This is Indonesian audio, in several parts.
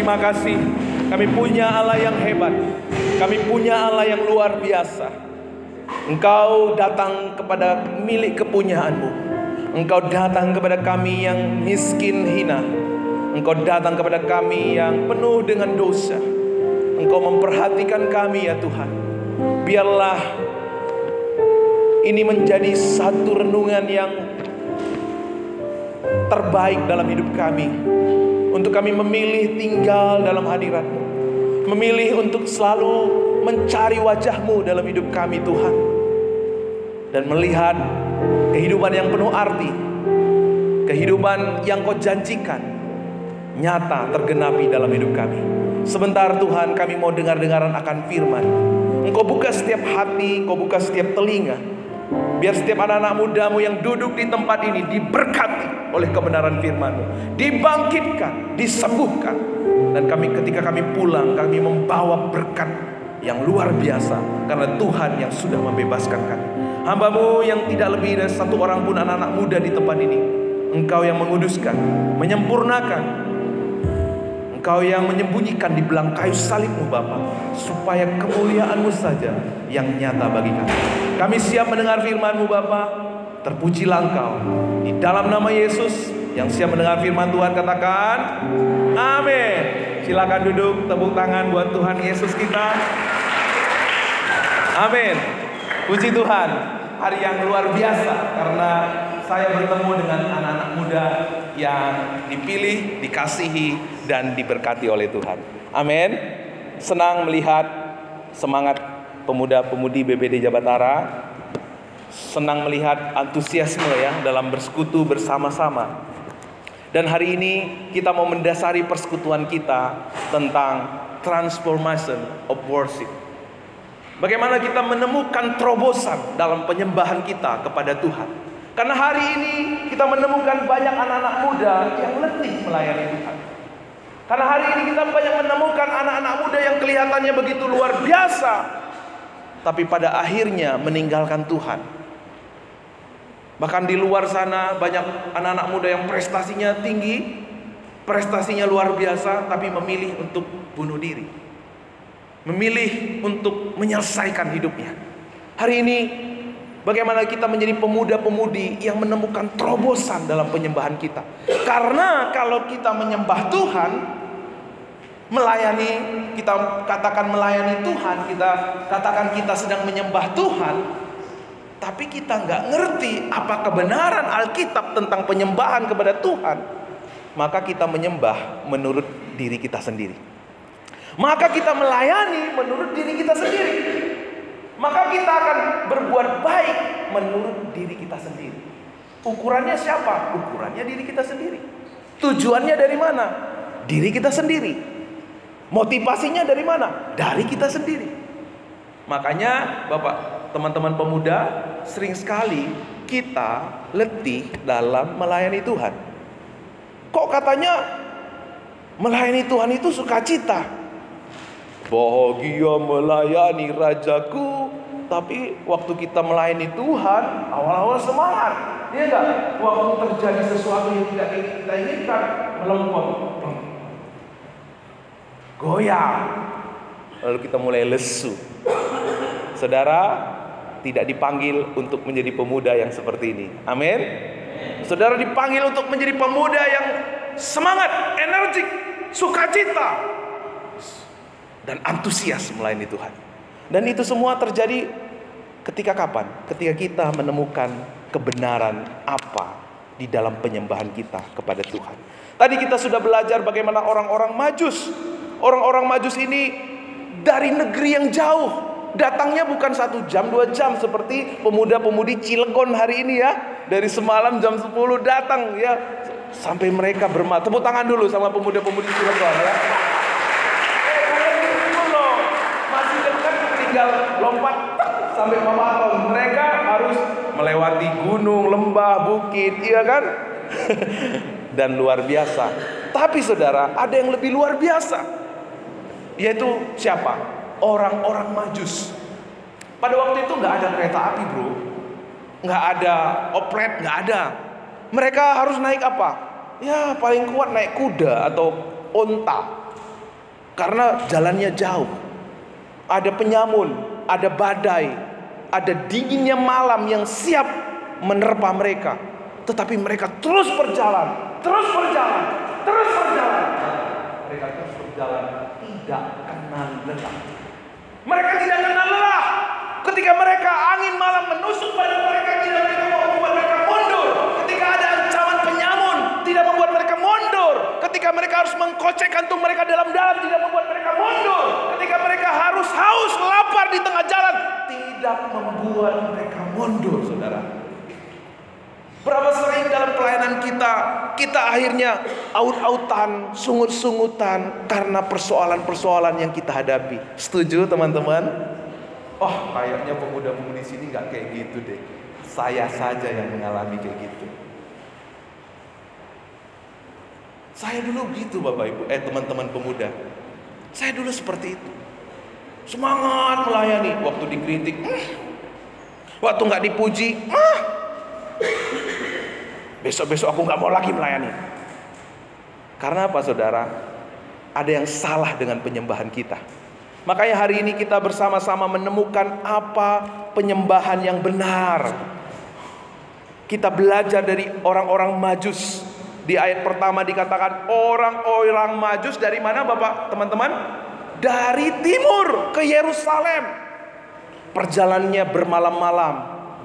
terima kasih. Kami punya Allah yang hebat. Kami punya Allah yang luar biasa. Engkau datang kepada milik kepunyaanmu. Engkau datang kepada kami yang miskin hina. Engkau datang kepada kami yang penuh dengan dosa. Engkau memperhatikan kami ya Tuhan. Biarlah ini menjadi satu renungan yang terbaik dalam hidup kami. Untuk kami memilih tinggal dalam hadirat-Mu. Memilih untuk selalu mencari wajah-Mu dalam hidup kami Tuhan. Dan melihat kehidupan yang penuh arti. Kehidupan yang Kau janjikan nyata tergenapi dalam hidup kami. Sebentar Tuhan, kami mau dengar-dengaran akan firman. Engkau buka setiap hati, Kau buka setiap telinga. Biar setiap anak-anak muda-Mu yang duduk di tempat ini diberkati oleh kebenaran firman-Mu, dibangkitkan, disembuhkan. Dan ketika kami pulang, kami membawa berkat yang luar biasa, karena Tuhan yang sudah membebaskan kami. Hamba-Mu yang tidak lebih dari satu orang pun anak-anak muda di tempat ini, Engkau yang menguduskan, menyempurnakan. Engkau yang menyembunyikan di belang kayu salib-Mu Bapa, supaya kemuliaan-Mu saja yang nyata bagi kami. Kami siap mendengar firman-Mu Bapa. Terpujilah Engkau. Di dalam nama Yesus, yang siap mendengar firman Tuhan katakan amin. Silakan duduk, tepuk tangan buat Tuhan Yesus kita. Amin. Puji Tuhan, hari yang luar biasa karena saya bertemu dengan anak-anak muda yang dipilih, dikasihi, dan diberkati oleh Tuhan. Amin. Senang melihat semangat pemuda-pemudi BPD Jabatara. Senang melihat antusiasme ya dalam bersekutu bersama-sama. Dan hari ini kita mau mendasari persekutuan kita tentang transformation of worship. Bagaimana kita menemukan terobosan dalam penyembahan kita kepada Tuhan. Karena hari ini kita menemukan banyak anak-anak muda yang letih melayani Tuhan. Karena hari ini kita banyak menemukan anak-anak muda yang kelihatannya begitu luar biasa, tapi pada akhirnya meninggalkan Tuhan. Bahkan di luar sana banyak anak-anak muda yang prestasinya tinggi, prestasinya luar biasa, tapi memilih untuk bunuh diri. Memilih untuk menyelesaikan hidupnya. Hari ini bagaimana kita menjadi pemuda-pemudi yang menemukan terobosan dalam penyembahan kita. Karena kalau kita menyembah Tuhan, melayani, kita katakan melayani Tuhan, kita katakan kita sedang menyembah Tuhan, tapi kita nggak ngerti apa kebenaran Alkitab tentang penyembahan kepada Tuhan, maka kita menyembah menurut diri kita sendiri. Maka kita melayani menurut diri kita sendiri. Maka kita akan berbuat baik menurut diri kita sendiri. Ukurannya siapa? Ukurannya diri kita sendiri. Tujuannya dari mana? Diri kita sendiri. Motivasinya dari mana? Dari kita sendiri. Makanya Bapak, teman-teman pemuda, sering sekali kita letih dalam melayani Tuhan. Kok katanya melayani Tuhan itu sukacita? Bahagia melayani Rajaku. Tapi waktu kita melayani Tuhan, awal-awal semangat, iya enggak? Waktu terjadi sesuatu yang tidak kita inginkan, melempem, goyang, lalu kita mulai lesu. Saudara tidak dipanggil untuk menjadi pemuda yang seperti ini. Amin. Saudara dipanggil untuk menjadi pemuda yang semangat, energik, sukacita, dan antusias melayani Tuhan. Dan itu semua terjadi ketika kapan? Ketika kita menemukan kebenaran apa di dalam penyembahan kita kepada Tuhan. Tadi kita sudah belajar bagaimana orang-orang Majus. Orang-orang Majus ini dari negeri yang jauh. Datangnya bukan 1 jam, 2 jam seperti pemuda-pemudi Cilegon hari ini ya. Dari semalam jam 10 datang ya. Sampai mereka tepuk tangan dulu sama pemuda-pemudi Cilegon ya. Tinggal lompat sampai maraton. Mereka harus melewati gunung, lembah, bukit, iya kan? Dan luar biasa. Tapi saudara, ada yang lebih luar biasa. Yaitu siapa? Orang-orang Majus. Pada waktu itu nggak ada kereta api, bro. Nggak ada oplet, nggak ada. Mereka harus naik apa? Ya paling kuat naik kuda atau onta. Karena jalannya jauh. Ada penyamun, ada badai, ada dinginnya malam yang siap menerpa mereka. Tetapi mereka terus berjalan, terus berjalan, terus berjalan. Mereka terus berjalan, tidak kenal lelah. Mereka tidak kenal lelah. Ketika mereka angin malam menusuk pada mereka, tidak membuat mereka mundur. Ketika ada ancaman penyamun, tidak membuat mereka mundur. Ketika mereka harus mengkocek kantung mereka dalam-dalam, tidak membuat mereka mundur. Ketika mereka harus haus, lapar di tengah jalan, tidak membuat mereka mundur, saudara. Berapa sering dalam pelayanan kita akhirnya aut-autan, sungut-sungutan karena persoalan-persoalan yang kita hadapi. Setuju teman-teman? Oh, kayaknya pemuda-pemudi sini nggak kayak gitu deh. Saya saja yang mengalami kayak gitu. Saya dulu gitu Bapak Ibu, teman-teman pemuda. Saya dulu seperti itu. Semangat melayani, waktu dikritik, waktu nggak dipuji, besok-besok aku nggak mau lagi melayani. Karena apa saudara? Ada yang salah dengan penyembahan kita. Makanya hari ini kita bersama-sama menemukan apa penyembahan yang benar. Kita belajar dari orang-orang Majus. Di ayat pertama dikatakan orang-orang Majus dari mana Bapak teman-teman? Dari timur ke Yerusalem. Perjalanannya bermalam-malam,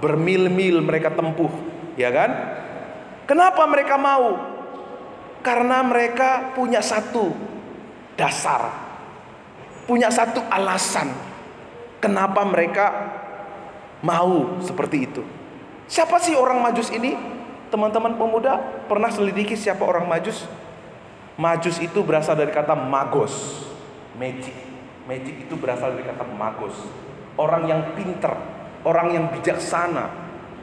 bermil-mil mereka tempuh, ya kan? Kenapa mereka mau? Karena mereka punya satu dasar, punya satu alasan kenapa mereka mau seperti itu. Siapa sih orang Majus ini? Teman-teman pemuda pernah selidiki siapa orang Majus? Majus itu berasal dari kata magos, magic. Magic itu berasal dari kata magos. Orang yang pinter, orang yang bijaksana,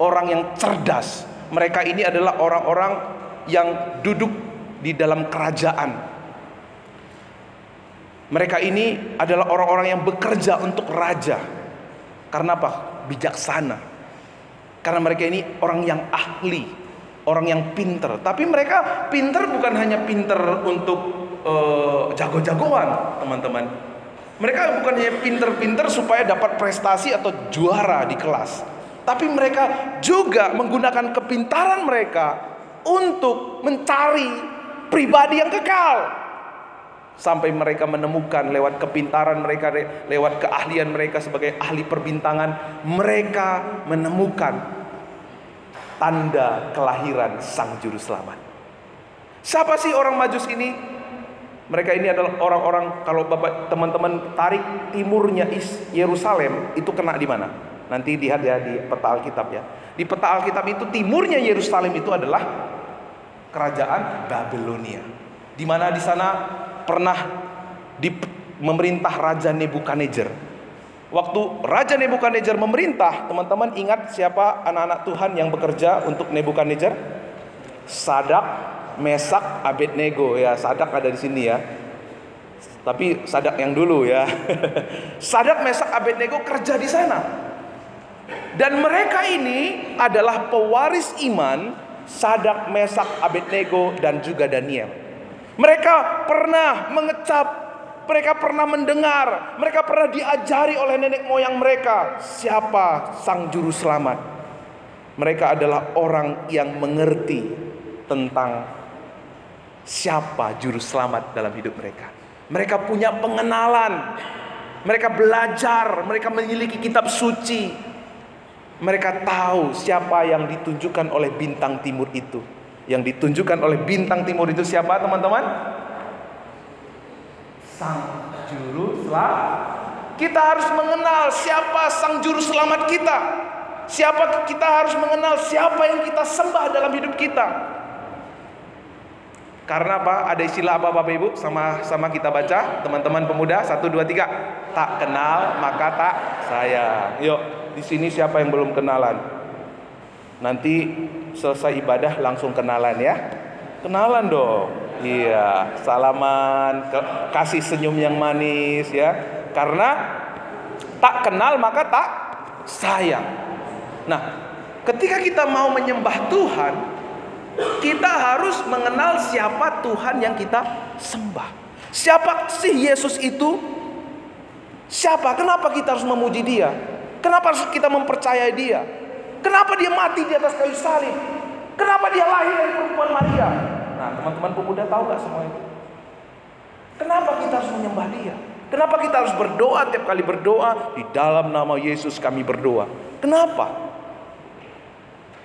orang yang cerdas. Mereka ini adalah orang-orang yang duduk di dalam kerajaan. Mereka ini adalah orang-orang yang bekerja untuk raja. Karena apa? Bijaksana. Karena mereka ini orang yang ahli, orang yang pinter. Tapi mereka pinter bukan hanya pinter untuk jago-jagoan, teman-teman. Mereka bukan hanya pinter-pinter supaya dapat prestasi atau juara di kelas. Tapi mereka juga menggunakan kepintaran mereka untuk mencari pribadi yang kekal. Sampai mereka menemukan lewat kepintaran mereka, lewat keahlian mereka sebagai ahli perbintangan, mereka menemukan tanda kelahiran Sang Juru Selamat. Siapa sih orang Majus ini? Mereka ini adalah orang-orang, kalau Bapak teman-teman tarik timurnya Yerusalem, itu kena di mana? Nanti lihat ya di peta Alkitab ya. Di peta Alkitab itu timurnya Yerusalem itu adalah kerajaan Babilonia. Di mana di sana pernah memerintah Raja Nebukadnezar. Waktu Raja Nebukadnezar memerintah, teman-teman ingat siapa anak-anak Tuhan yang bekerja untuk Nebukadnezar? Sadak, Mesak, Abednego ya. Sadak ada di sini ya. Tapi Sadak yang dulu ya. Sadak, Mesak, Abednego kerja di sana. Dan mereka ini adalah pewaris iman Sadak, Mesak, Abednego dan juga Daniel. Mereka pernah mengecap, mereka pernah mendengar, mereka pernah diajari oleh nenek moyang mereka siapa Sang Juru Selamat. Mereka adalah orang yang mengerti tentang siapa Juru Selamat dalam hidup mereka. Mereka punya pengenalan, mereka belajar, mereka memiliki kitab suci. Mereka tahu siapa yang ditunjukkan oleh bintang timur itu. Yang ditunjukkan oleh bintang timur itu siapa teman-teman? Sang Juru Selamat. Kita harus mengenal siapa Sang Juru Selamat kita. Kita harus mengenal siapa yang kita sembah dalam hidup kita. Karena apa? Ada istilah apa Bapak Ibu? Sama kita baca, teman-teman pemuda. 1, 2, 3. Tak kenal maka tak sayang. Yuk, di sini siapa yang belum kenalan? Nanti selesai ibadah langsung kenalan ya. Kenalan dong. Iya, salaman, kasih senyum yang manis ya. Karena tak kenal maka tak sayang. Nah, ketika kita mau menyembah Tuhan, kita harus mengenal siapa Tuhan yang kita sembah. Siapa sih Yesus itu? Siapa? Kenapa kita harus memuji dia? Kenapa harus kita mempercayai dia? Kenapa dia mati di atas kayu salib? Kenapa dia lahir dari perempuan Maria? Nah, teman-teman pemuda tahu gak semua itu? Kenapa kita harus menyembah dia? Kenapa kita harus berdoa tiap kali berdoa? Di dalam nama Yesus kami berdoa. Kenapa?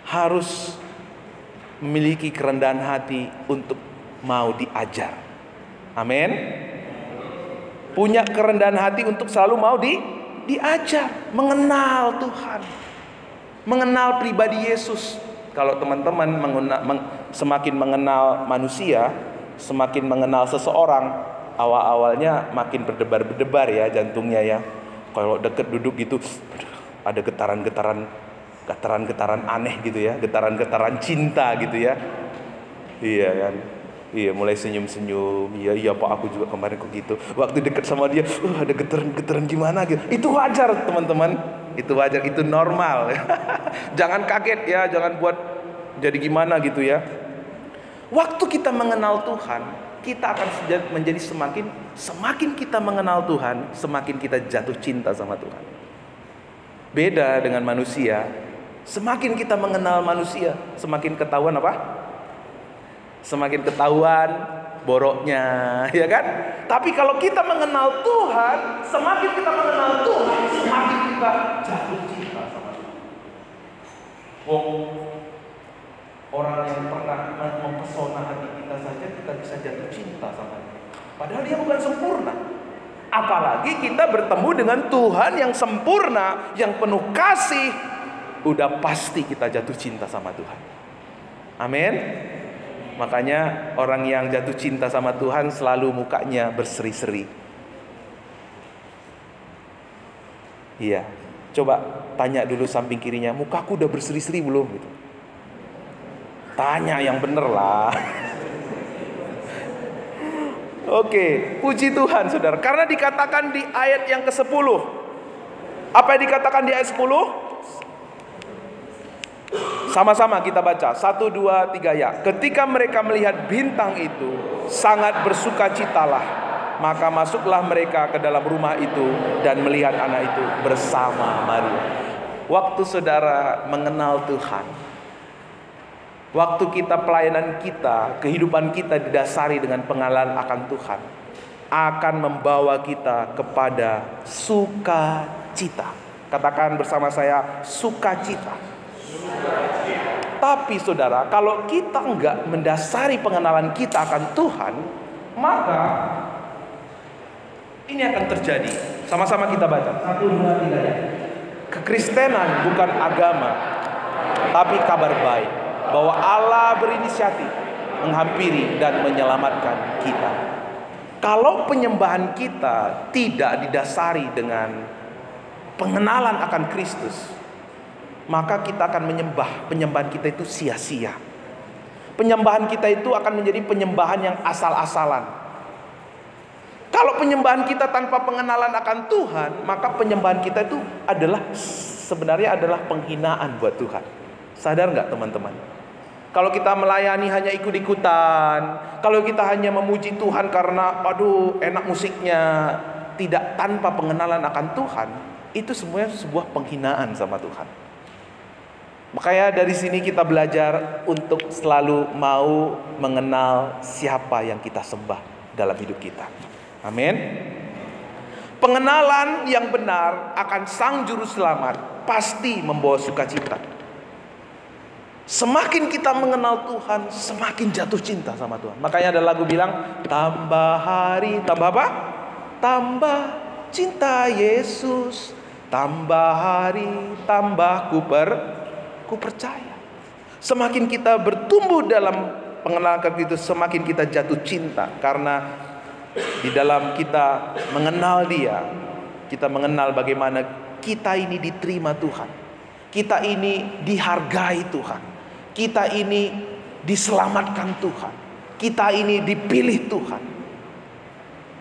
Harus memiliki kerendahan hati untuk mau diajar. Amin. Punya kerendahan hati untuk selalu mau diajar, mengenal Tuhan, mengenal pribadi Yesus. Kalau teman-teman semakin mengenal manusia, semakin mengenal seseorang, awal-awalnya makin berdebar-berdebar ya jantungnya ya. Kalau deket duduk gitu, ada getaran-getaran aneh gitu ya, getaran-getaran cinta gitu ya. Iya kan. Iya, mulai senyum-senyum. Iya Pak, aku juga kemarin kok gitu. Waktu deket sama dia, ada getaran-getaran gimana gitu. Itu wajar teman-teman. Itu wajar, itu normal. Jangan kaget ya, jangan buat jadi gimana gitu ya. Waktu kita mengenal Tuhan, kita akan menjadi semakin kita mengenal Tuhan, semakin kita jatuh cinta sama Tuhan. Beda dengan manusia. Semakin kita mengenal manusia, semakin ketahuan apa? Semakin ketahuan boroknya, ya kan? Tapi kalau kita mengenal Tuhan, semakin kita mengenal Tuhan, semakin kita jatuh cinta sama Tuhan. Orang yang pernah mempesona hati kita saja, kita bisa jatuh cinta sama dia. Padahal dia bukan sempurna. Apalagi kita bertemu dengan Tuhan yang sempurna, yang penuh kasih. Udah pasti kita jatuh cinta sama Tuhan. Amin. Makanya orang yang jatuh cinta sama Tuhan selalu mukanya berseri-seri. Iya. Coba tanya dulu samping kirinya, mukaku udah berseri-seri belum? Gitu. Tanya yang bener lah. Oke, puji Tuhan saudara. Karena dikatakan di ayat yang ke-10. Apa yang dikatakan di ayat 10? Sama-sama kita baca 1, 2, 3 ya. Ketika mereka melihat bintang itu, sangat bersukacitalah. Maka masuklah mereka ke dalam rumah itu dan melihat anak itu bersama Maria. Waktu saudara mengenal Tuhan, waktu kita pelayanan kita, kehidupan kita didasari dengan pengenalan akan Tuhan, akan membawa kita kepada sukacita. Katakan bersama saya, sukacita. Tapi saudara, kalau kita enggak mendasari pengenalan kita akan Tuhan, maka ini akan terjadi. Sama-sama kita baca 1, 2, 3 ya. Kekristenan bukan agama, tapi kabar baik bahwa Allah berinisiatif menghampiri dan menyelamatkan kita. Kalau penyembahan kita tidak didasari dengan pengenalan akan Kristus, maka kita akan penyembahan kita itu sia-sia. Penyembahan kita itu akan menjadi penyembahan yang asal-asalan. Kalau penyembahan kita tanpa pengenalan akan Tuhan, maka penyembahan kita itu sebenarnya adalah penghinaan buat Tuhan. Sadar nggak teman-teman? Kalau kita melayani hanya ikut-ikutan, kalau kita hanya memuji Tuhan karena enak musiknya, tidak tanpa pengenalan akan Tuhan, itu semuanya sebuah penghinaan sama Tuhan. Makanya dari sini kita belajar untuk selalu mau mengenal siapa yang kita sembah dalam hidup kita. Amin. Pengenalan yang benar akan Sang Juru Selamat pasti membawa sukacita. Semakin kita mengenal Tuhan, semakin jatuh cinta sama Tuhan. Makanya ada lagu bilang, tambah hari, tambah apa? Tambah cinta Yesus, tambah hari, tambah ku percaya. Semakin kita bertumbuh dalam pengenalan Kristus, semakin kita jatuh cinta. Karena di dalam kita mengenal Dia, kita mengenal bagaimana kita ini diterima Tuhan, kita ini dihargai Tuhan, kita ini diselamatkan Tuhan, kita ini dipilih Tuhan.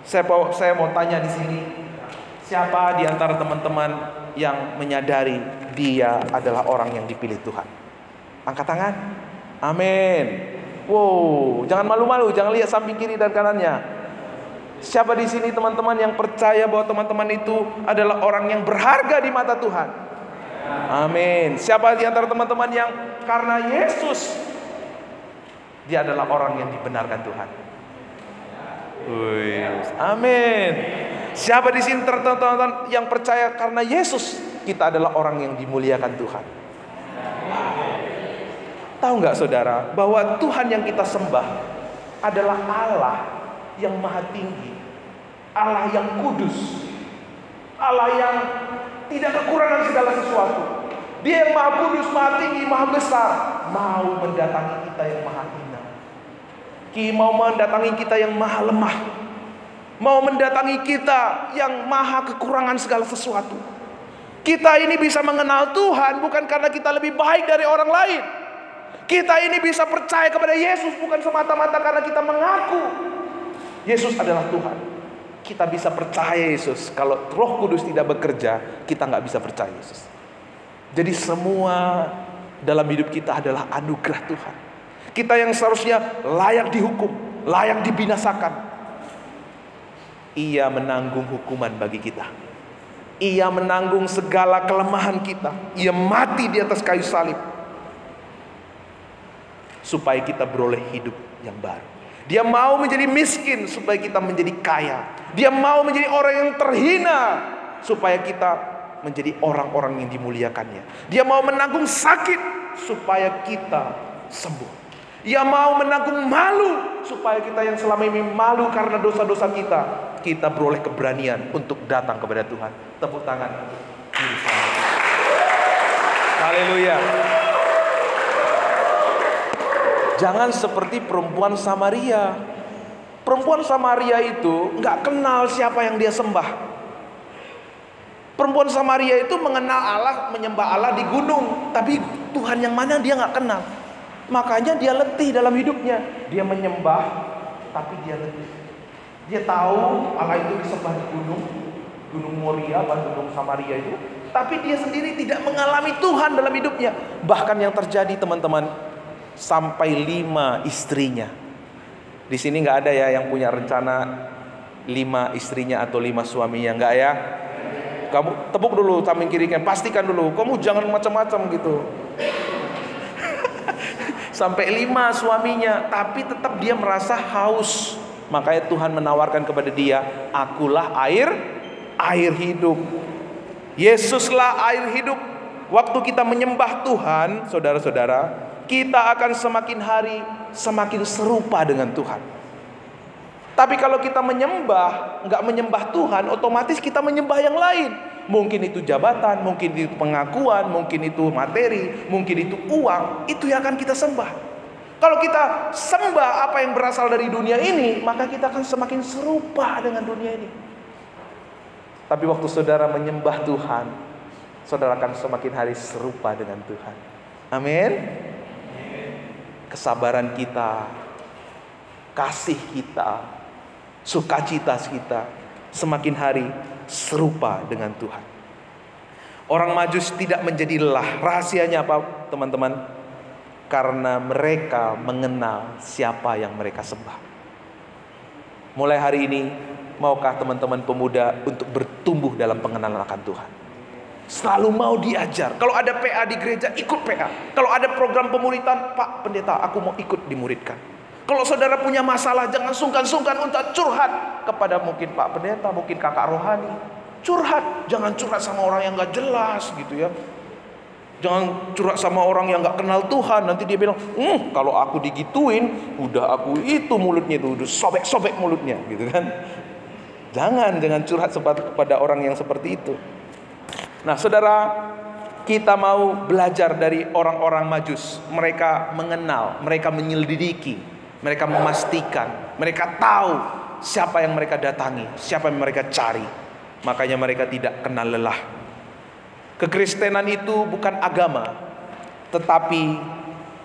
Saya mau tanya di sini, siapa di antara teman-teman yang menyadari dia adalah orang yang dipilih Tuhan? Angkat tangan. Amin. Wow, jangan malu-malu, jangan lihat samping kiri dan kanannya. Siapa di sini teman-teman yang percaya bahwa teman-teman itu adalah orang yang berharga di mata Tuhan? Amin. Siapa di antara teman-teman yang karena Yesus dia adalah orang yang dibenarkan Tuhan? Amin. Siapa di sini teman-teman yang percaya karena Yesus kita adalah orang yang dimuliakan Tuhan? Tahu nggak saudara bahwa Tuhan yang kita sembah adalah Allah yang maha tinggi, Allah yang kudus, Allah yang tidak kekurangan segala sesuatu. Dia yang maha kudus, maha tinggi, maha besar, mau mendatangi kita yang maha hina, mau mendatangi kita yang maha lemah, mau mendatangi kita yang maha kekurangan segala sesuatu. Kita ini bisa mengenal Tuhan bukan karena kita lebih baik dari orang lain. Kita ini bisa percaya kepada Yesus bukan semata-mata karena kita mengaku Yesus adalah Tuhan. Kita bisa percaya Yesus. Kalau Roh Kudus tidak bekerja, kita nggak bisa percaya Yesus. Jadi semua dalam hidup kita adalah anugerah Tuhan. Kita yang seharusnya layak dihukum, layak dibinasakan, Ia menanggung hukuman bagi kita. Ia menanggung segala kelemahan kita. Ia mati di atas kayu salib supaya kita beroleh hidup yang baru. Dia mau menjadi miskin supaya kita menjadi kaya. Dia mau menjadi orang yang terhina supaya kita menjadi orang-orang yang dimuliakannya. Dia mau menanggung sakit supaya kita sembuh. Dia mau menanggung malu supaya kita yang selama ini malu karena dosa-dosa kita beroleh keberanian untuk datang kepada Tuhan. Tepuk tangan. Haleluya. Jangan seperti perempuan Samaria. Perempuan Samaria itu nggak kenal siapa yang dia sembah. Perempuan Samaria itu mengenal Allah, menyembah Allah di gunung, tapi Tuhan yang mana dia nggak kenal. Makanya dia letih dalam hidupnya. Dia menyembah, tapi dia letih. Dia tahu Allah itu disembah di Gunung Moria, Gunung Samaria itu, tapi dia sendiri tidak mengalami Tuhan dalam hidupnya. Bahkan yang terjadi teman-teman, sampai 5 istrinya. Di sini nggak ada ya yang punya rencana 5 istrinya atau 5 suaminya, nggak ya? Kamu tepuk dulu samping kiri kan, pastikan dulu. Kamu jangan macam-macam gitu. Sampai 5 suaminya, tapi tetap dia merasa haus. Makanya Tuhan menawarkan kepada dia, akulah air hidup. Yesuslah air hidup. Waktu kita menyembah Tuhan, saudara-saudara, kita akan semakin hari semakin serupa dengan Tuhan. Tapi kalau kita nggak menyembah Tuhan, otomatis kita menyembah yang lain. Mungkin itu jabatan, mungkin itu pengakuan, mungkin itu materi, mungkin itu uang. Itu yang akan kita sembah. Kalau kita sembah apa yang berasal dari dunia ini, maka kita akan semakin serupa dengan dunia ini. Tapi waktu saudara menyembah Tuhan, saudara akan semakin hari serupa dengan Tuhan. Amin. Kesabaran kita, kasih kita, sukacita kita semakin hari serupa dengan Tuhan. Orang Majus tidak menjadi lelah. Rahasianya apa, teman-teman? Karena mereka mengenal siapa yang mereka sembah. Mulai hari ini, maukah teman-teman pemuda untuk bertumbuh dalam pengenalan akan Tuhan? Selalu mau diajar. Kalau ada PA di gereja, ikut PA. Kalau ada program pemuritan, Pak Pendeta, aku mau ikut dimuridkan. Kalau saudara punya masalah, jangan sungkan-sungkan untuk curhat kepada mungkin Pak Pendeta, mungkin kakak rohani. Curhat, jangan curhat sama orang yang gak jelas gitu ya. Jangan curhat sama orang yang gak kenal Tuhan. Nanti dia bilang, kalau aku digituin, udah aku itu mulutnya itu, udah sobek-sobek mulutnya gitu kan. Jangan curhat kepada orang yang seperti itu. Nah saudara, kita mau belajar dari orang-orang Majus. Mereka mengenal, mereka menyelidiki, mereka memastikan, mereka tahu siapa yang mereka datangi, siapa yang mereka cari. Makanya mereka tidak kenal lelah. Kekristenan itu bukan agama, tetapi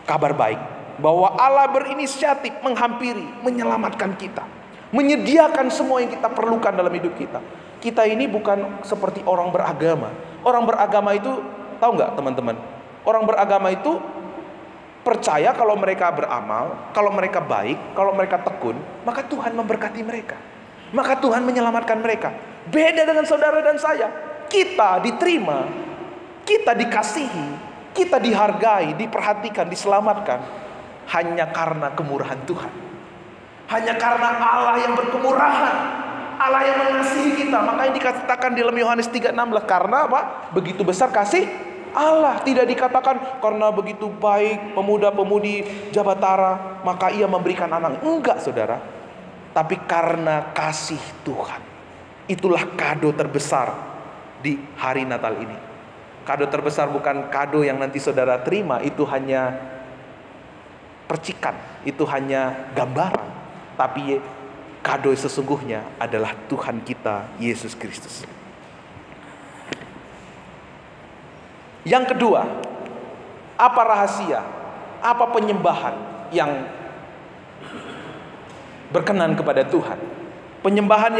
kabar baik bahwa Allah berinisiatif menghampiri, menyelamatkan kita, menyediakan semua yang kita perlukan dalam hidup kita. Kita ini bukan seperti orang beragama. Orang beragama itu, tahu nggak teman-teman? Orang beragama itu percaya kalau mereka beramal, kalau mereka baik, kalau mereka tekun, maka Tuhan memberkati mereka. maka Tuhan menyelamatkan mereka. Beda dengan saudara dan saya. Kita diterima, kita dikasihi, kita dihargai, diperhatikan, diselamatkan hanya karena kemurahan Tuhan. Hanya karena Allah yang berkemurahan, Allah yang mengasihi kita. Makanya dikatakan di dalam Yohanes 3:16, karena apa? Begitu besar kasih Allah. Tidak dikatakan karena begitu baik pemuda-pemudi Jabatara maka ia memberikan anak. Enggak, saudara. Tapi karena kasih Tuhan. Itulah kado terbesar di hari Natal ini. Kado terbesar bukan kado yang nanti saudara terima, itu hanya percikan, itu hanya gambaran. Tapi kado sesungguhnya adalah Tuhan kita Yesus Kristus. Yang kedua, apa rahasia, apa penyembahan yang berkenan kepada Tuhan? Penyembahan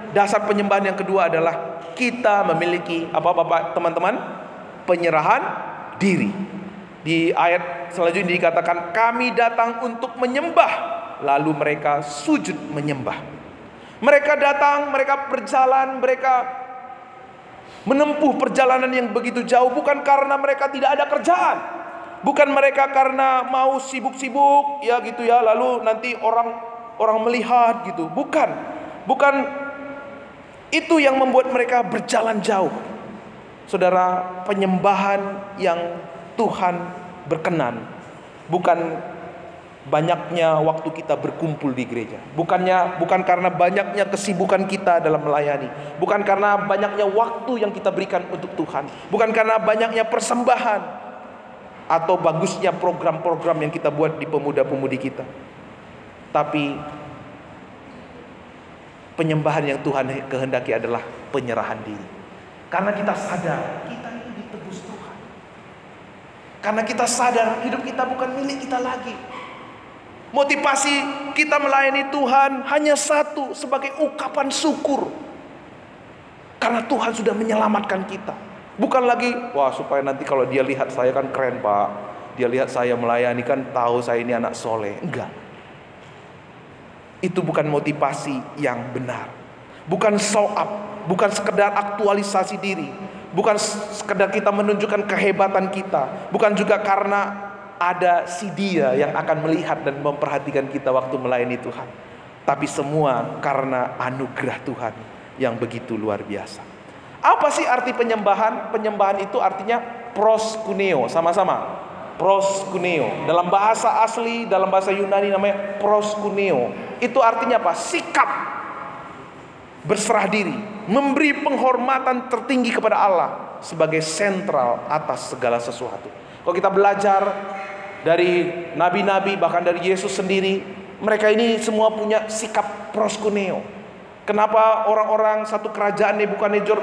dasar penyembahan yang kedua adalah kita memiliki apa Bapak teman-teman? Penyerahan diri. Di ayat selanjutnya dikatakan, kami datang untuk menyembah. Lalu mereka sujud menyembah. Mereka datang, mereka berjalan, mereka menempuh perjalanan yang begitu jauh bukan karena mereka tidak ada kerjaan, bukan mereka karena mau sibuk-sibuk ya gitu ya, lalu nanti orang melihat gitu, bukan itu yang membuat mereka berjalan jauh. Saudara, penyembahan yang Tuhan berkenan bukan banyaknya waktu kita berkumpul di gereja, bukan karena banyaknya kesibukan kita dalam melayani, bukan karena banyaknya waktu yang kita berikan untuk Tuhan, bukan karena banyaknya persembahan atau bagusnya program-program yang kita buat di pemuda-pemudi kita. Tapi penyembahan yang Tuhan kehendaki adalah penyerahan diri. Karena kita sadar kita ini ditebus Tuhan. Karena kita sadar hidup kita bukan milik kita lagi. Motivasi kita melayani Tuhan hanya satu, sebagai ungkapan syukur. Karena Tuhan sudah menyelamatkan kita. Bukan lagi, wah supaya nanti kalau dia lihat saya kan keren Pak, dia lihat saya melayani kan tahu saya ini anak soleh. Enggak. Itu bukan motivasi yang benar. Bukan show up, bukan sekedar aktualisasi diri, bukan sekedar kita menunjukkan kehebatan kita, bukan juga karena ada si dia yang akan melihat dan memperhatikan kita waktu melayani Tuhan. Tapi semua karena anugerah Tuhan yang begitu luar biasa. Apa sih arti penyembahan? Penyembahan itu artinya proskuneo. Sama-sama, proskuneo. Dalam bahasa asli, dalam bahasa Yunani namanya proskuneo. Itu artinya apa? Sikap berserah diri, memberi penghormatan tertinggi kepada Allah sebagai sentral atas segala sesuatu. Kalau kita belajar dari nabi-nabi, bahkan dari Yesus sendiri, mereka ini semua punya sikap proskuneo. Kenapa orang-orang satu kerajaan Nebukadnezar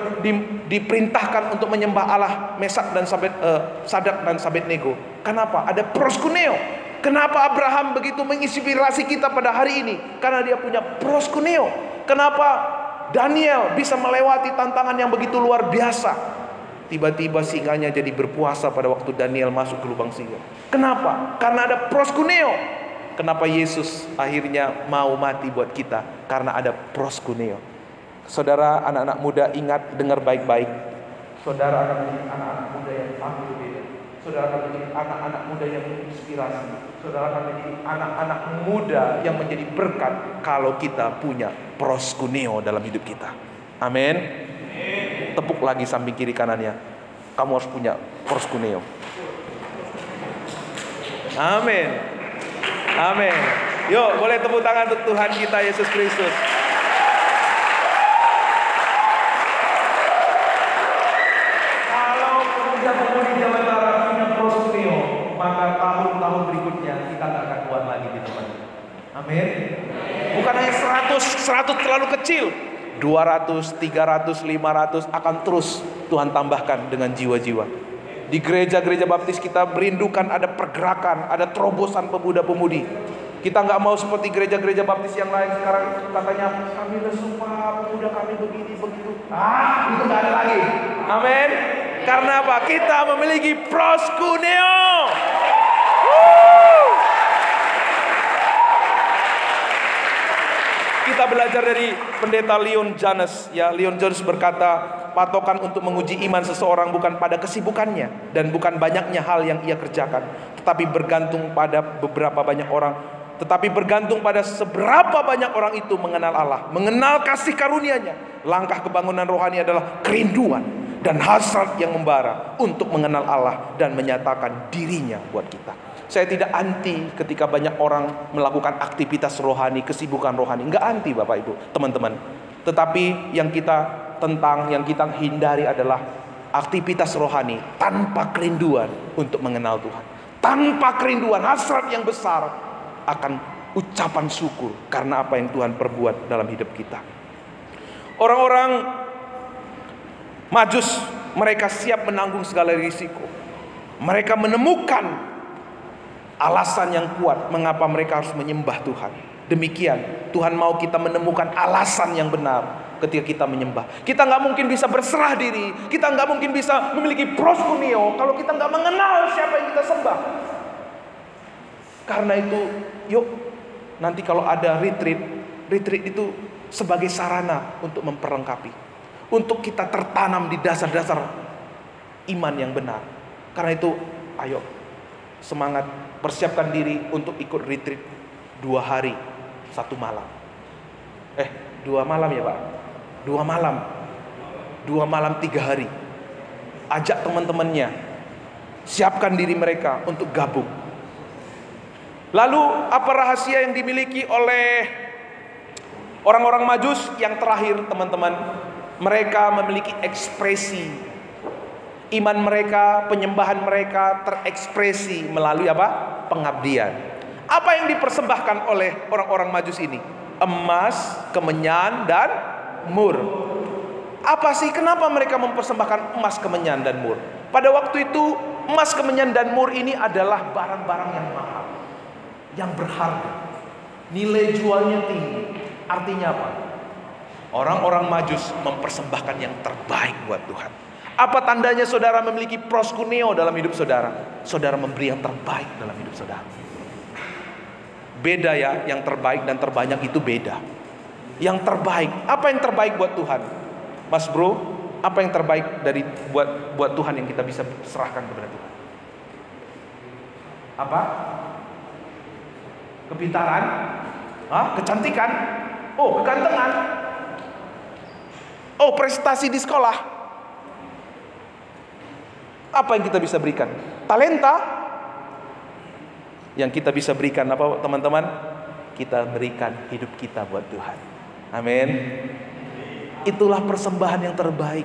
diperintahkan untuk menyembah Allah Mesak dan Sadak dan Abednego? Kenapa? Ada proskuneo. Kenapa Abraham begitu menginspirasi kita pada hari ini? Karena dia punya proskuneo. Kenapa Daniel bisa melewati tantangan yang begitu luar biasa? Tiba-tiba singanya jadi berpuasa pada waktu Daniel masuk ke lubang singa. Kenapa? Karena ada proskuneo. Kenapa Yesus akhirnya mau mati buat kita? Karena ada proskuneo. Saudara, anak-anak muda, ingat, dengar baik-baik. Saudara akan menjadi anak-anak muda yang tampil beda. Saudara akan menjadi anak-anak muda yang menginspirasi. Saudara akan menjadi anak-anak muda yang menjadi berkat kalau kita punya proskuneo dalam hidup kita. Amin. Tepuk lagi samping kiri kanannya. Kamu harus punya proskuneo. Amin. Amin. Yuk, boleh tepuk tangan untuk Tuhan kita Yesus Kristus. Kalau pemuda-pemudi Jabatara punya proskuneo, maka tahun-tahun berikutnya kita tidak akan kuat lagi di tempat ini. Amin. Bukan hanya 100 terlalu kecil. 200, 300, 500 akan terus Tuhan tambahkan dengan jiwa-jiwa. Di gereja-gereja baptis kita merindukan ada pergerakan, ada terobosan pemuda-pemudi. Kita nggak mau seperti gereja-gereja baptis yang lain sekarang katanya kami lesu Pak, pemuda kami begini begitu. Itu nggak ada lagi. Amin. Karena apa? Kita memiliki proskuneo. Kita belajar dari pendeta Leon Janus. Ya, Leon Janus berkata, patokan untuk menguji iman seseorang bukan pada kesibukannya dan bukan banyaknya hal yang ia kerjakan, tetapi bergantung pada seberapa banyak orang itu mengenal Allah, mengenal kasih karunia-Nya. Langkah kebangunan rohani adalah kerinduan dan hasrat yang membara untuk mengenal Allah dan menyatakan dirinya buat kita. Saya tidak anti ketika banyak orang melakukan aktivitas rohani, kesibukan rohani. Enggak anti Bapak Ibu, teman-teman. Tetapi yang kita hindari adalah aktivitas rohani tanpa kerinduan untuk mengenal Tuhan. Tanpa kerinduan, hasrat yang besar akan ucapan syukur karena apa yang Tuhan perbuat dalam hidup kita. Orang-orang Majus, mereka siap menanggung segala risiko. Mereka menemukan alasan yang kuat mengapa mereka harus menyembah Tuhan. Demikian Tuhan mau kita menemukan alasan yang benar ketika kita menyembah. Kita nggak mungkin bisa berserah diri, kita nggak mungkin bisa memiliki proskuneo kalau kita nggak mengenal siapa yang kita sembah. Karena itu, yuk nanti kalau ada retreat itu sebagai sarana untuk memperlengkapi, untuk kita tertanam di dasar-dasar iman yang benar. Karena itu, ayo semangat, persiapkan diri untuk ikut retreat 2 hari 1 malam. 2 malam ya Pak? 2 malam 3 hari. Ajak teman-temannya, siapkan diri mereka untuk gabung. Lalu apa rahasia yang dimiliki oleh orang-orang Majus? Yang terakhir teman-teman, mereka memiliki ekspresi iman mereka, penyembahan mereka terekspresi melalui apa? Pengabdian. Apa yang dipersembahkan oleh orang-orang Majus ini? Emas, kemenyan, dan mur. Apa sih? Kenapa mereka mempersembahkan emas, kemenyan, dan mur? Pada waktu itu, emas, kemenyan, dan mur ini adalah barang-barang yang mahal, yang berharga, nilai jualnya tinggi. Artinya apa? Orang-orang Majus mempersembahkan yang terbaik buat Tuhan. Apa tandanya saudara memiliki proskuneo dalam hidup saudara? Saudara memberi yang terbaik dalam hidup saudara. Beda ya, yang terbaik dan terbanyak itu beda. Yang terbaik, apa yang terbaik buat Tuhan? Mas bro, apa yang terbaik dari buat Tuhan yang kita bisa serahkan kepada Tuhan? Apa? Kepintaran? Kecantikan? Oh, kegantengan? Oh, prestasi di sekolah? Apa yang kita bisa berikan? Talenta. Yang kita bisa berikan apa teman-teman? Kita berikan hidup kita buat Tuhan. Amin. Itulah persembahan yang terbaik.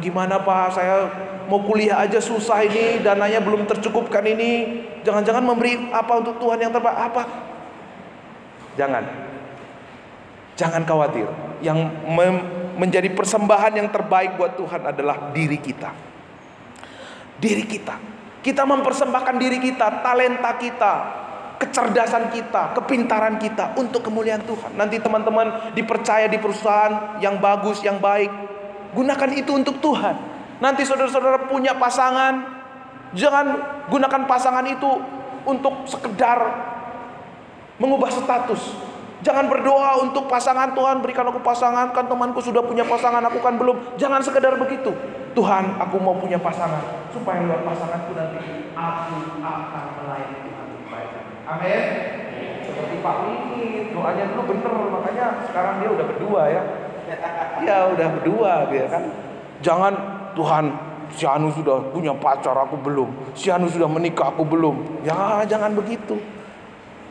Gimana Pak, saya mau kuliah aja susah ini, dananya belum tercukupkan ini. Jangan-jangan memberi apa untuk Tuhan yang terbaik? Apa? Jangan khawatir. Yang menjadi persembahan yang terbaik buat Tuhan adalah diri kita. Diri kita. Kita mempersembahkan diri kita, talenta kita, kecerdasan kita, kepintaran kita untuk kemuliaan Tuhan. Nanti teman-teman dipercaya di perusahaan yang bagus, yang baik, gunakan itu untuk Tuhan. Nanti saudara-saudara punya pasangan, jangan gunakan pasangan itu untuk sekedar mengubah status. Jangan berdoa untuk pasangan, Tuhan berikan aku pasangan, kan temanku sudah punya pasangan, aku kan belum. Jangan sekedar begitu. Tuhan, aku mau punya pasangan, supaya lewat pasanganku nanti aku akan melayani Tuhan lebih baik. Amin. Seperti Pak ini, doanya dulu bener, makanya sekarang dia udah berdua ya. Ya udah berdua gitu kan. Jangan, Tuhan, si Anu sudah punya pacar, aku belum. Si Anu sudah menikah, aku belum. Ya jangan begitu.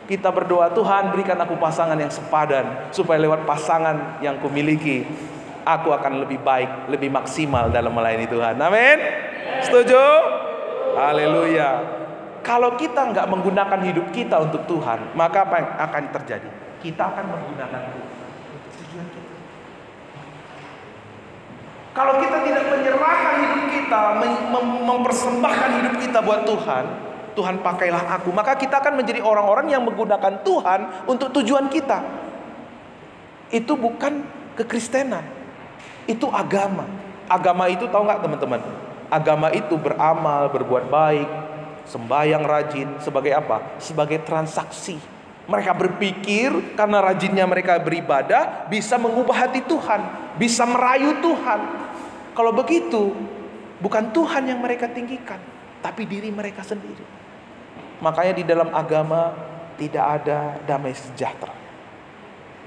Kita berdoa, Tuhan berikan aku pasangan yang sepadan, supaya lewat pasangan yang kumiliki, aku akan lebih baik, lebih maksimal dalam melayani Tuhan. Amin. Setuju? Haleluya. Kalau kita nggak menggunakan hidup kita untuk Tuhan, maka apa yang akan terjadi? Kita akan menggunakan Tuhan untuk tujuan kita. Kalau kita tidak menyerahkan hidup kita, mempersembahkan hidup kita buat Tuhan, Tuhan pakailah aku, maka kita akan menjadi orang-orang yang menggunakan Tuhan untuk tujuan kita. Itu bukan kekristenan, itu agama. Agama itu tahu nggak teman-teman? Agama itu beramal, berbuat baik, sembahyang rajin, sebagai apa? Sebagai transaksi Mereka berpikir karena rajinnya mereka beribadah bisa mengubah hati Tuhan, bisa merayu Tuhan. Kalau begitu, bukan Tuhan yang mereka tinggikan, tapi diri mereka sendiri. Makanya di dalam agama tidak ada damai sejahtera.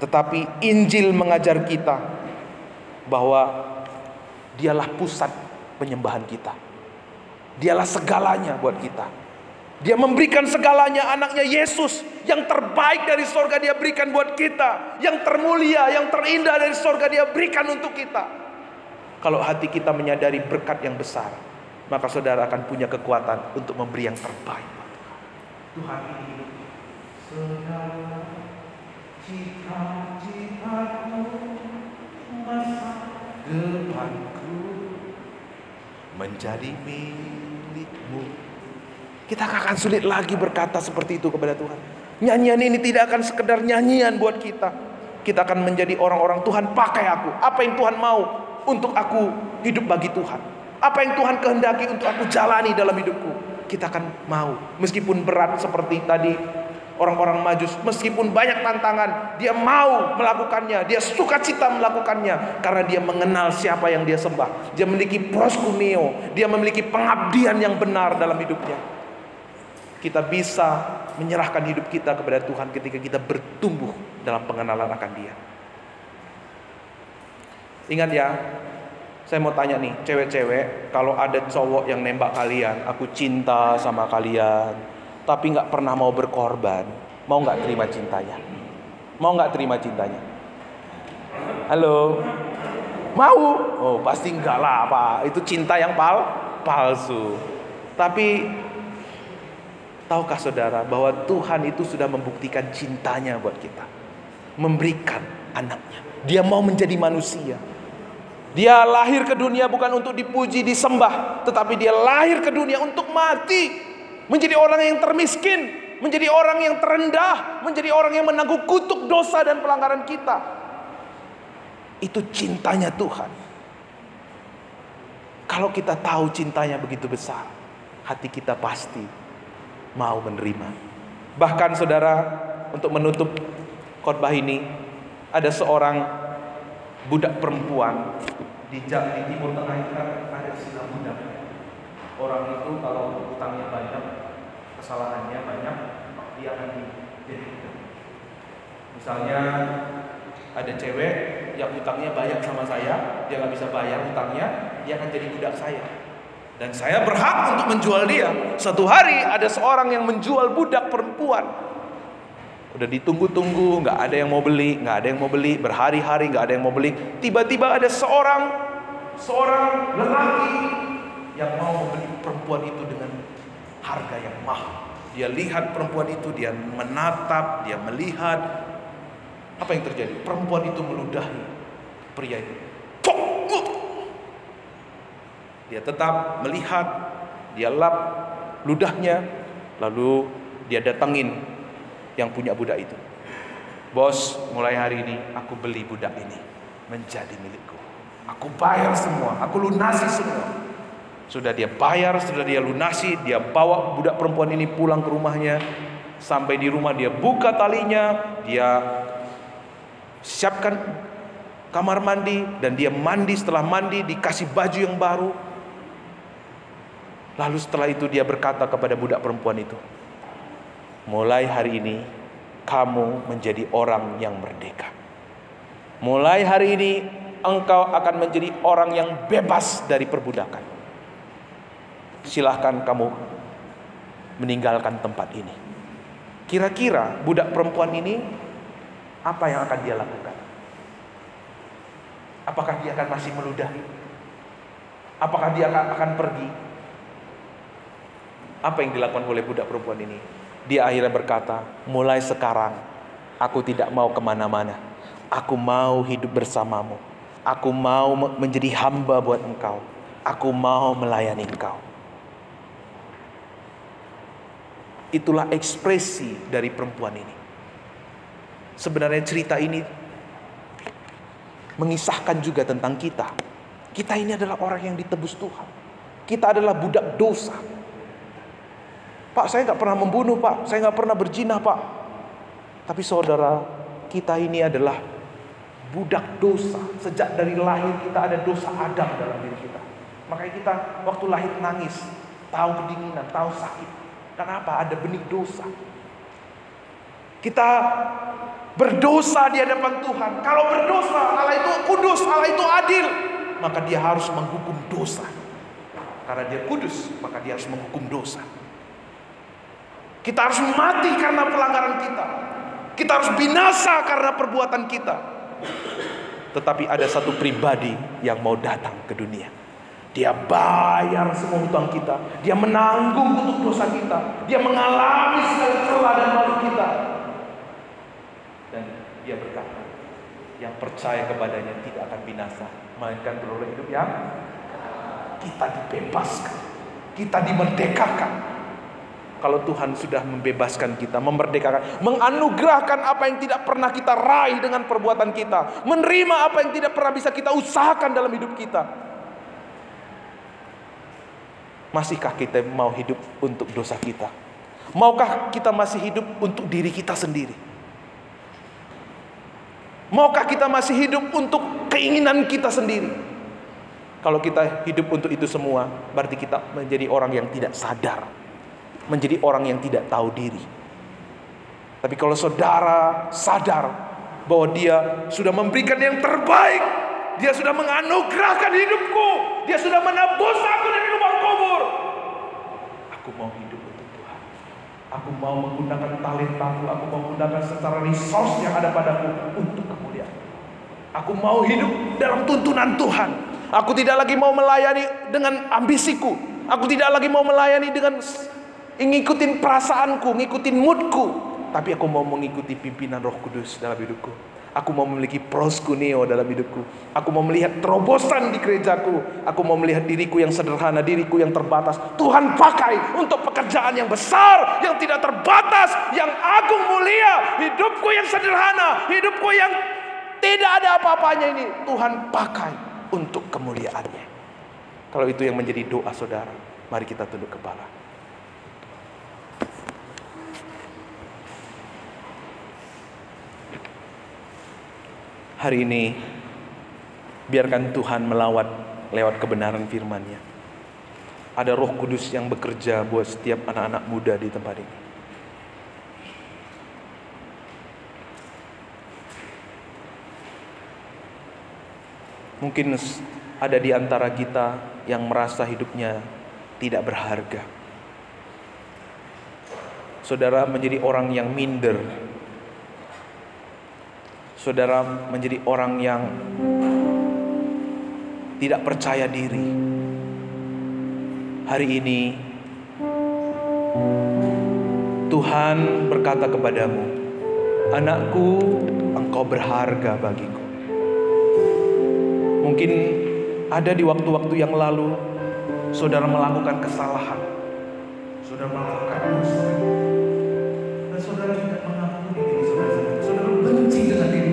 Tetapi Injil mengajar kita bahwa Dialah pusat penyembahan kita. Dialah segalanya buat kita. Dia memberikan segalanya, anaknya Yesus yang terbaik dari sorga dia berikan buat kita. Yang termulia, yang terindah dari sorga dia berikan untuk kita. Kalau hati kita menyadari berkat yang besar, maka saudara akan punya kekuatan untuk memberi yang terbaik. Tuhan ini hidup. Segala cita-citaku masa depanku menjadi milikmu. Kita akan sulit lagi berkata seperti itu kepada Tuhan. Nyanyian ini tidak akan sekedar nyanyian buat kita. Kita akan menjadi orang-orang, Tuhan pakai aku. Apa yang Tuhan mau untuk aku hidup bagi Tuhan. Apa yang Tuhan kehendaki untuk aku jalani dalam hidupku. Kita akan mau. Meskipun berat seperti tadi orang-orang Majus. Meskipun banyak tantangan, dia mau melakukannya. Dia sukacita melakukannya. Karena dia mengenal siapa yang dia sembah. Dia memiliki proskuneo. Dia memiliki pengabdian yang benar dalam hidupnya. Kita bisa menyerahkan hidup kita kepada Tuhan ketika kita bertumbuh dalam pengenalan akan Dia. Ingat ya, saya mau tanya nih, cewek-cewek, kalau ada cowok yang nembak kalian, aku cinta sama kalian, tapi gak pernah mau berkorban, mau gak terima cintanya? Mau gak terima cintanya? Halo? Mau? Oh pasti enggak lah Pak, itu cinta yang palsu. Tapi tahukah saudara bahwa Tuhan itu sudah membuktikan cintanya buat kita. Memberikan anaknya. Dia mau menjadi manusia. Dia lahir ke dunia bukan untuk dipuji, disembah. Tetapi dia lahir ke dunia untuk mati. Menjadi orang yang termiskin. Menjadi orang yang terendah. Menjadi orang yang menanggung kutuk dosa dan pelanggaran kita. Itu cintanya Tuhan. Kalau kita tahu cintanya begitu besar, hati kita pasti mau menerima. Bahkan saudara, untuk menutup khotbah ini, ada seorang budak perempuan di Timur Tengah itu kan ada istilah budak. Orang itu kalau utangnya banyak, kesalahannya banyak, dia akan jadi budak. Misalnya ada cewek yang utangnya banyak sama saya, dia nggak bisa bayar utangnya, dia akan jadi budak saya. Dan saya berhak untuk menjual dia. Suatu hari ada seorang yang menjual budak perempuan. Udah ditunggu-tunggu, nggak ada yang mau beli, berhari-hari nggak ada yang mau beli. Tiba-tiba ada seorang lelaki yang mau membeli perempuan itu dengan harga yang mahal. Dia lihat perempuan itu, dia menatap, dia melihat. Apa yang terjadi? Perempuan itu meludahi pria itu. Dia tetap melihat, dia lap ludahnya, lalu dia datangin yang punya budak itu. Bos, mulai hari ini aku beli budak ini menjadi milikku. Aku bayar semua, aku lunasi semua. Sudah dia bayar, sudah dia lunasi, dia bawa budak perempuan ini pulang ke rumahnya. Sampai di rumah dia buka talinya, dia siapkan kamar mandi, dan dia mandi. Setelah mandi dikasih baju yang baru. Lalu setelah itu dia berkata kepada budak perempuan itu, mulai hari ini kamu menjadi orang yang merdeka. Mulai hari ini engkau akan menjadi orang yang bebas dari perbudakan. Silahkan kamu meninggalkan tempat ini. Kira-kira budak perempuan ini apa yang akan dia lakukan? Apakah dia akan masih meludahi? Apakah dia akan pergi? Apa yang dilakukan oleh budak perempuan ini? Dia akhirnya berkata, mulai sekarang aku tidak mau kemana-mana. Aku mau hidup bersamamu. Aku mau menjadi hamba buat engkau. Aku mau melayani engkau. Itulah ekspresi dari perempuan ini. Sebenarnya cerita ini mengisahkan juga tentang kita. Kita ini adalah orang yang ditebus Tuhan. Kita adalah budak dosa. Pak, saya gak pernah membunuh Pak, saya gak pernah berzina Pak. Tapi saudara, kita ini adalah budak dosa. Sejak dari lahir kita ada dosa Adam dalam diri kita. Makanya kita waktu lahir nangis, tahu kedinginan, tahu sakit. Kenapa? Ada benih dosa. Kita berdosa di hadapan Tuhan. Kalau berdosa, Allah itu kudus, Allah itu adil, maka dia harus menghukum dosa. Karena dia kudus, maka dia harus menghukum dosa. Kita harus mati karena pelanggaran kita. Kita harus binasa karena perbuatan kita. Tetapi ada satu pribadi yang mau datang ke dunia. Dia bayar semua hutang kita. Dia menanggung untuk dosa kita. Dia mengalami segala celah dan malu kita. Dan dia berkata, yang percaya kepadanya tidak akan binasa, melainkan beroleh hidup yang kita dibebaskan, kita dimerdekakan. Kalau Tuhan sudah membebaskan kita, memerdekakan, menganugerahkan apa yang tidak pernah kita raih dengan perbuatan kita, menerima apa yang tidak pernah bisa kita usahakan dalam hidup kita, masihkah kita mau hidup untuk dosa kita? Maukah kita masih hidup untuk diri kita sendiri? Maukah kita masih hidup untuk keinginan kita sendiri? Kalau kita hidup untuk itu semua, berarti kita menjadi orang yang tidak sadar, menjadi orang yang tidak tahu diri. Tapi kalau saudara sadar bahwa dia sudah memberikan yang terbaik, dia sudah menganugerahkan hidupku, dia sudah menebus aku dari lubang kubur, aku mau hidup untuk Tuhan. Aku mau menggunakan talentaku, aku mau menggunakan secara resource yang ada padaku untuk kemuliaan. Aku mau hidup dalam tuntunan Tuhan. Aku tidak lagi mau melayani dengan ambisiku. Aku tidak lagi mau melayani dengan ngikutin perasaanku, ngikutin moodku. Tapi aku mau mengikuti pimpinan Roh Kudus dalam hidupku. Aku mau memiliki proskuneo dalam hidupku. Aku mau melihat terobosan di gerejaku. Aku mau melihat diriku yang sederhana, diriku yang terbatas, Tuhan pakai untuk pekerjaan yang besar, yang tidak terbatas, yang agung mulia. Hidupku yang sederhana, hidupku yang tidak ada apa-apanya ini, Tuhan pakai untuk kemuliaannya. Kalau itu yang menjadi doa saudara, mari kita tunduk kepala. Hari ini biarkan Tuhan melawat lewat kebenaran firman-Nya. Ada Roh Kudus yang bekerja buat setiap anak-anak muda di tempat ini. Mungkin ada di antara kita yang merasa hidupnya tidak berharga. Saudara menjadi orang yang minder. Saudara menjadi orang yang tidak percaya diri. Hari ini Tuhan berkata kepadamu, anakku, engkau berharga bagiku. Mungkin ada di waktu-waktu yang lalu saudara melakukan kesalahan, saudara melakukan dosa, dan saudara tidak mengampuni diri saudara. Saudara benci dengan diri